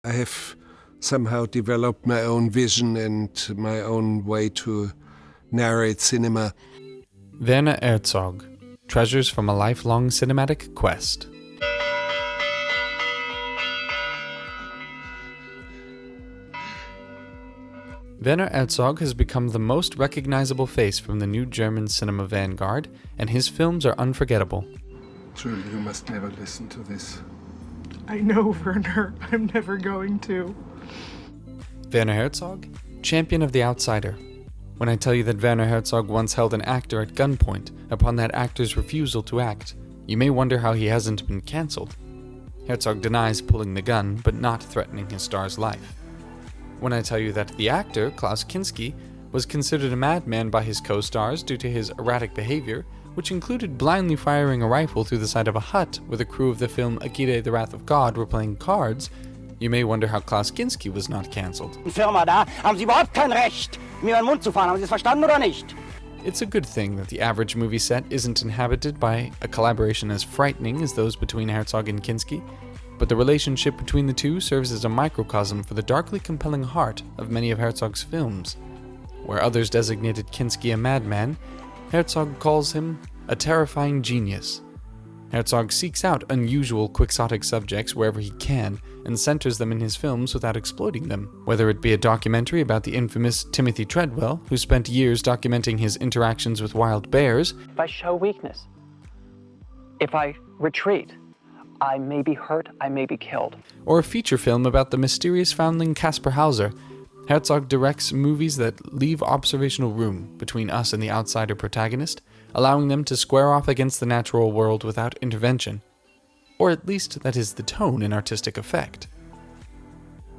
I have somehow developed my own vision and my own way to narrate cinema. Werner Herzog, Treasures from a Lifelong Cinematic Quest. Werner Herzog has become the most recognizable face from the new German cinema vanguard, and his films are unforgettable. Julie, you must never listen to this. I know, Werner. I'm never going to. Werner Herzog, champion of the outsider. When I tell you that Werner Herzog once held an actor at gunpoint upon that actor's refusal to act, you may wonder how he hasn't been cancelled. Herzog denies pulling the gun, but not threatening his star's life. When I tell you that the actor, Klaus Kinski, was considered a madman by his co-stars due to his erratic behavior, which included blindly firing a rifle through the side of a hut where the crew of the film Akira the Wrath of God were playing cards, you may wonder how Klaus Kinski was not cancelled. Firma da, haben Sie überhaupt kein Recht, mir in den Mund zu fahren, haben Sie es verstanden oder nicht? It's a good thing that the average movie set isn't inhabited by a collaboration as frightening as those between Herzog and Kinski, but the relationship between the two serves as a microcosm for the darkly compelling heart of many of Herzog's films. Where others designated Kinski a madman, Herzog calls him a terrifying genius. Herzog seeks out unusual quixotic subjects wherever he can and centers them in his films without exploiting them, whether it be a documentary about the infamous Timothy Treadwell, who spent years documenting his interactions with wild bears. If I show weakness, if I retreat, I may be hurt, I may be killed. Or a feature film about the mysterious foundling Caspar Hauser. Herzog directs movies that leave observational room between us and the outsider protagonist, allowing them to square off against the natural world without intervention. Or at least that is the tone and artistic effect.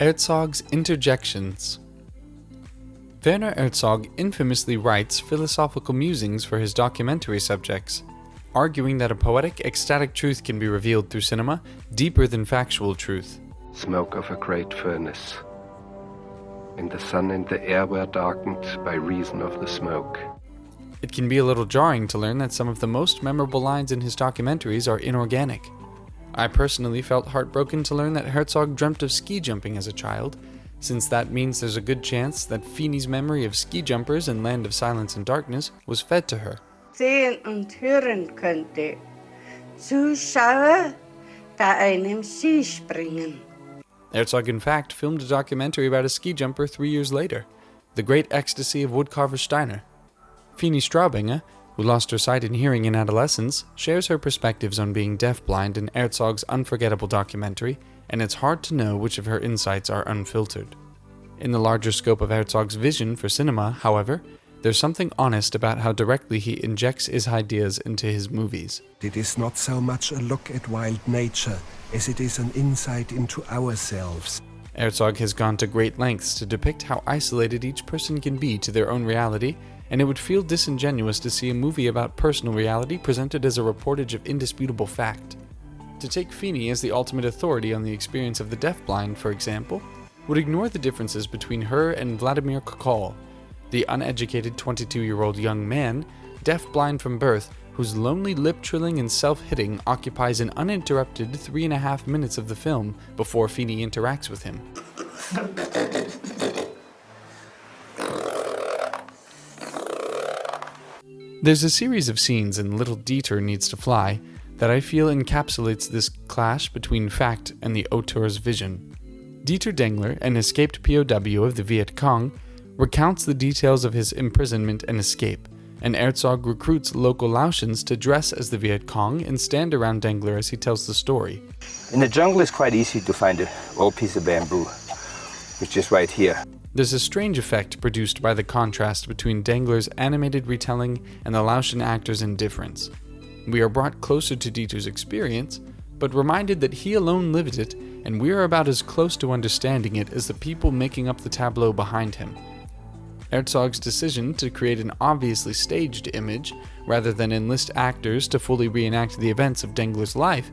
Herzog's interjections. Werner Herzog infamously writes philosophical musings for his documentary subjects, arguing that a poetic, ecstatic truth can be revealed through cinema deeper than factual truth. Smoke of a great furnace. And the sun and the air were darkened by reason of the smoke. It can be a little jarring to learn that some of the most memorable lines in his documentaries are inorganic. I personally felt heartbroken to learn that Herzog dreamt of ski jumping as a child, since that means there's a good chance that Feeney's memory of ski jumpers in Land of Silence and Darkness was fed to her. Sehen und hören könnte. Zuschauer bei einem Skispringen. Herzog in fact filmed a documentary about a ski jumper 3 years later, The Great Ecstasy of Woodcarver Steiner. Feeney Straubinger, who lost her sight and hearing in adolescence, shares her perspectives on being deafblind in Herzog's unforgettable documentary, and it's hard to know which of her insights are unfiltered. In the larger scope of Herzog's vision for cinema, however, there's something honest about how directly he injects his ideas into his movies. It is not so much a look at wild nature as it is an insight into ourselves. Herzog has gone to great lengths to depict how isolated each person can be to their own reality, and it would feel disingenuous to see a movie about personal reality presented as a reportage of indisputable fact. To take Feeney as the ultimate authority on the experience of the deafblind, for example, would ignore the differences between her and Vladimir Kokol, the uneducated 22-year-old young man, deaf-blind from birth, whose lonely lip-trilling and self-hitting occupies an uninterrupted 3.5 minutes of the film before Feeney interacts with him. There's a series of scenes in Little Dieter Needs to Fly that I feel encapsulates this clash between fact and the auteur's vision. Dieter Dengler, an escaped POW of the Viet Cong, recounts the details of his imprisonment and escape, and Herzog recruits local Laotians to dress as the Viet Cong and stand around Dengler as he tells the story. In the jungle it's quite easy to find an old piece of bamboo, which is right here. There's a strange effect produced by the contrast between Dengler's animated retelling and the Laotian actor's indifference. We are brought closer to Dieter's experience, but reminded that he alone lived it, and we are about as close to understanding it as the people making up the tableau behind him. Herzog's decision to create an obviously staged image, rather than enlist actors to fully reenact the events of Dengler's life,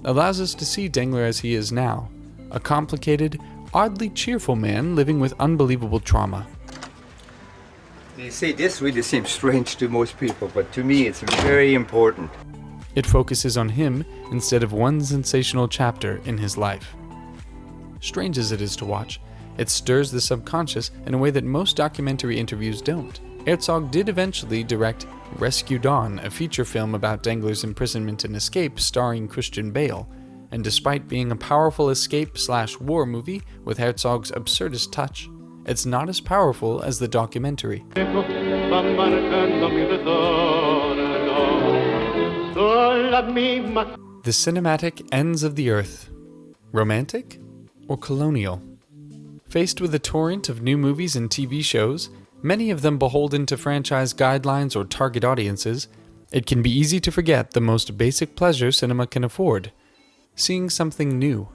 allows us to see Dengler as he is now, a complicated, oddly cheerful man living with unbelievable trauma. You see, this really seems strange to most people, but to me it's very important. It focuses on him instead of one sensational chapter in his life. strange as it is to watch, it stirs the subconscious in a way that most documentary interviews don't. Herzog did eventually direct Rescue Dawn, a feature film about Dengler's imprisonment and escape starring Christian Bale, and despite being a powerful escape/war movie with Herzog's absurdist touch, it's not as powerful as the documentary. The cinematic ends of the earth. Romantic or colonial? Faced with a torrent of new movies and TV shows, many of them beholden to franchise guidelines or target audiences, it can be easy to forget the most basic pleasure cinema can afford: seeing something new.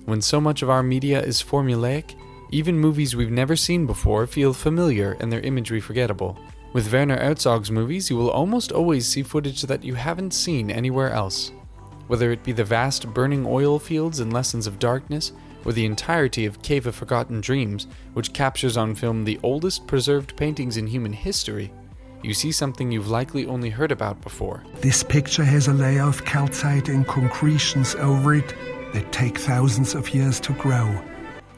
When so much of our media is formulaic, even movies we've never seen before feel familiar and their imagery forgettable. With Werner Herzog's movies, you will almost always see footage that you haven't seen anywhere else. Whether it be the vast burning oil fields in Lessons of Darkness, or the entirety of Cave of Forgotten Dreams, which captures on film the oldest preserved paintings in human history, you see something you've likely only heard about before. This picture has a layer of calcite and concretions over it that take thousands of years to grow.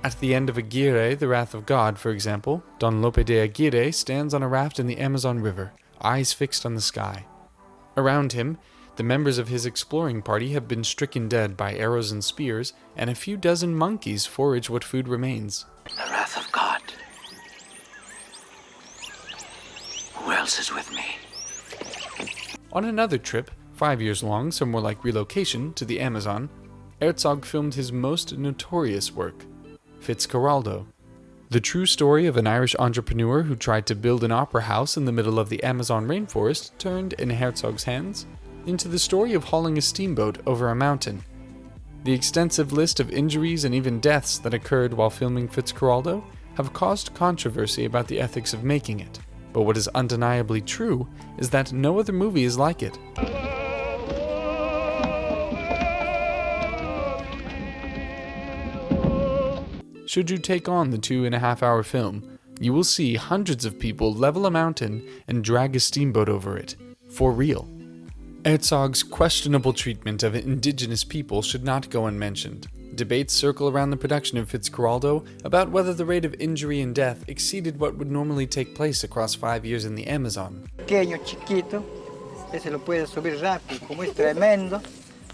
At the end of Aguirre, The Wrath of God, for example, Don Lope de Aguirre stands on a raft in the Amazon River, eyes fixed on the sky. Around him, the members of his exploring party have been stricken dead by arrows and spears, and a few dozen monkeys forage what food remains. The wrath of God. Who else is with me? On another trip, 5 years long, so more like relocation, to the Amazon, Herzog filmed his most notorious work, Fitzcarraldo, the true story of an Irish entrepreneur who tried to build an opera house in the middle of the Amazon rainforest turned, in Herzog's hands, into the story of hauling a steamboat over a mountain. The extensive list of injuries and even deaths that occurred while filming Fitzcarraldo have caused controversy about the ethics of making it, but what is undeniably true is that no other movie is like it. Should you take on the 2.5-hour film, you will see hundreds of people level a mountain and drag a steamboat over it, for real. Herzog's questionable treatment of indigenous people should not go unmentioned. Debates circle around the production of Fitzcarraldo about whether the rate of injury and death exceeded what would normally take place across 5 years in the Amazon. Pequeño, chiquito, ese lo puede subir rápido, como es tremendo,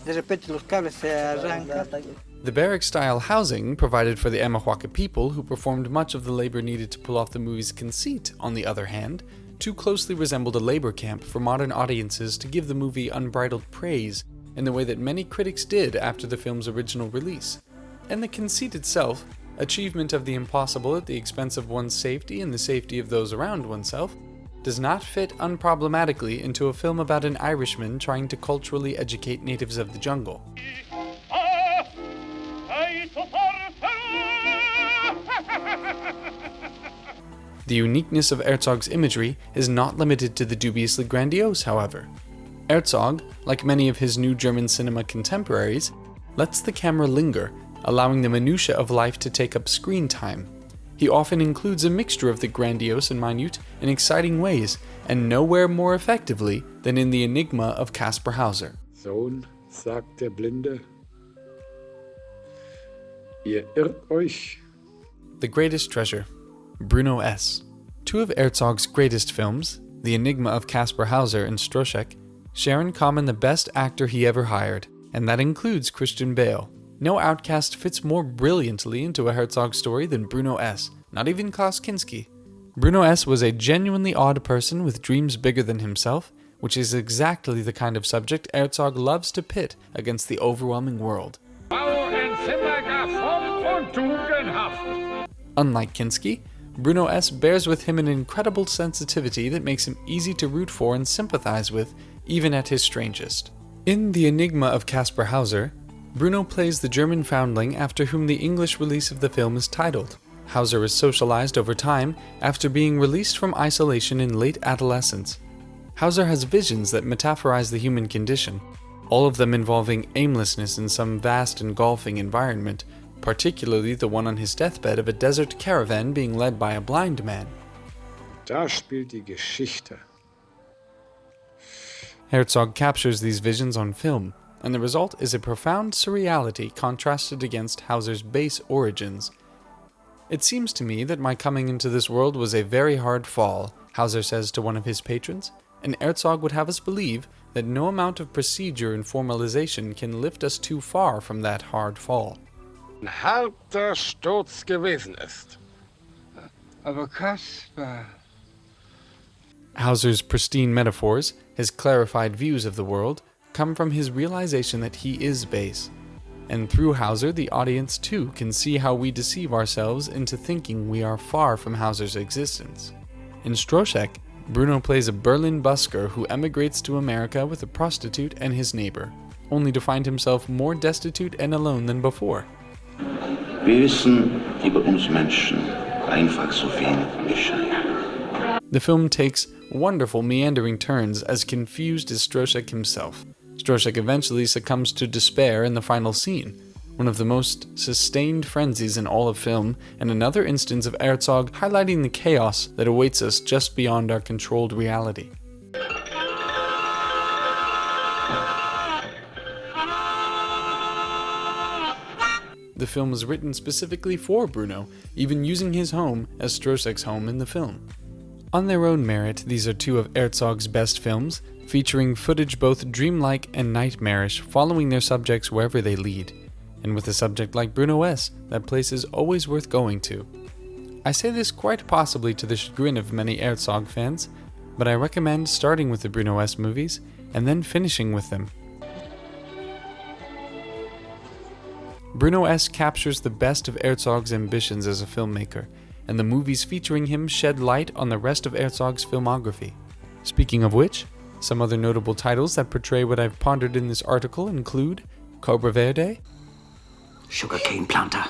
de repente los cables se arrancan. The barrack-style housing provided for the Amahuaca people, who performed much of the labor needed to pull off the movie's conceit, on the other hand, too closely resembled a labor camp for modern audiences to give the movie unbridled praise in the way that many critics did after the film's original release. And the conceit itself, achievement of the impossible at the expense of one's safety and the safety of those around oneself, does not fit unproblematically into a film about an Irishman trying to culturally educate natives of the jungle. The uniqueness of Herzog's imagery is not limited to the dubiously grandiose, however. Herzog, like many of his new German cinema contemporaries, lets the camera linger, allowing the minutiae of life to take up screen time. He often includes a mixture of the grandiose and minute in exciting ways, and nowhere more effectively than in The Enigma of Caspar Hauser. Sohn, sagt der Blinde, ihr irrt euch. The Greatest Treasure, Bruno S. Two of Herzog's greatest films, The Enigma of Caspar Hauser and Stroszek, share in common the best actor he ever hired, and that includes Christian Bale. No outcast fits more brilliantly into a Herzog story than Bruno S., not even Klaus Kinski. Bruno S. was a genuinely odd person with dreams bigger than himself, which is exactly the kind of subject Herzog loves to pit against the overwhelming world. Unlike Kinski, Bruno S. bears with him an incredible sensitivity that makes him easy to root for and sympathize with, even at his strangest. In The Enigma of Caspar Hauser, Bruno plays the German foundling after whom the English release of the film is titled. Hauser is socialized over time after being released from isolation in late adolescence. Hauser has visions that metaphorize the human condition, all of them involving aimlessness in some vast engulfing environment, particularly the one on his deathbed of a desert caravan being led by a blind man. Da spielt die Geschichte. Herzog captures these visions on film, and the result is a profound surreality contrasted against Hauser's base origins. "It seems to me that my coming into this world was a very hard fall," Hauser says to one of his patrons, and Herzog would have us believe that no amount of procedure and formalization can lift us too far from that hard fall. Ein harter Sturz gewesen ist. Aber Kaspar. Hauser's pristine metaphors, his clarified views of the world, come from his realization that he is base. And through Hauser, the audience too can see how we deceive ourselves into thinking we are far from Hauser's existence. In Stroszek, Bruno plays a Berlin busker who emigrates to America with a prostitute and his neighbor, only to find himself more destitute and alone than before. Wir wissen über uns Menschen einfach so wenig Bescheid. The film takes wonderful meandering turns as confused as Stroszek himself. Stroszek eventually succumbs to despair in the final scene, one of the most sustained frenzies in all of film, and another instance of Herzog highlighting the chaos that awaits us just beyond our controlled reality. The film was written specifically for Bruno, even using his home as Stroszek's home in the film. On their own merit, these are two of Herzog's best films, featuring footage both dreamlike and nightmarish, following their subjects wherever they lead. And with a subject like Bruno S., that place is always worth going to. I say this quite possibly to the chagrin of many Herzog fans, but I recommend starting with the Bruno S. movies and then finishing with them. Bruno S. captures the best of Herzog's ambitions as a filmmaker, and the movies featuring him shed light on the rest of Herzog's filmography. Speaking of which, some other notable titles that portray what I've pondered in this article include Cobra Verde, Sugarcane planter.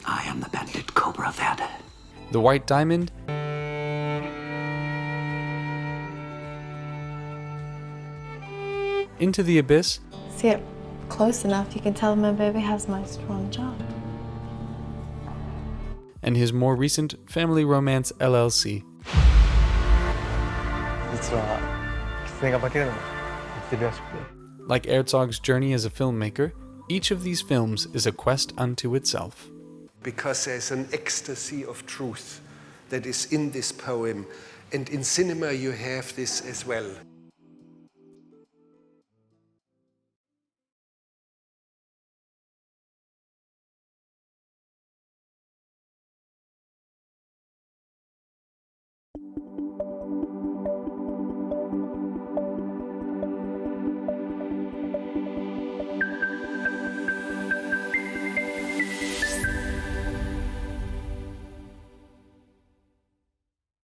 I am the bandit Cobra Verde. The White Diamond, Into the Abyss, See it close enough, you can tell my baby has my strong jaw. and his more recent family romance LLC. 実は狐が化けるのも言ってるらしくて。Like Herzog's journey as a filmmaker, each of these films is a quest unto itself. Because there's an ecstasy of truth that is in this poem, and in cinema you have this as well.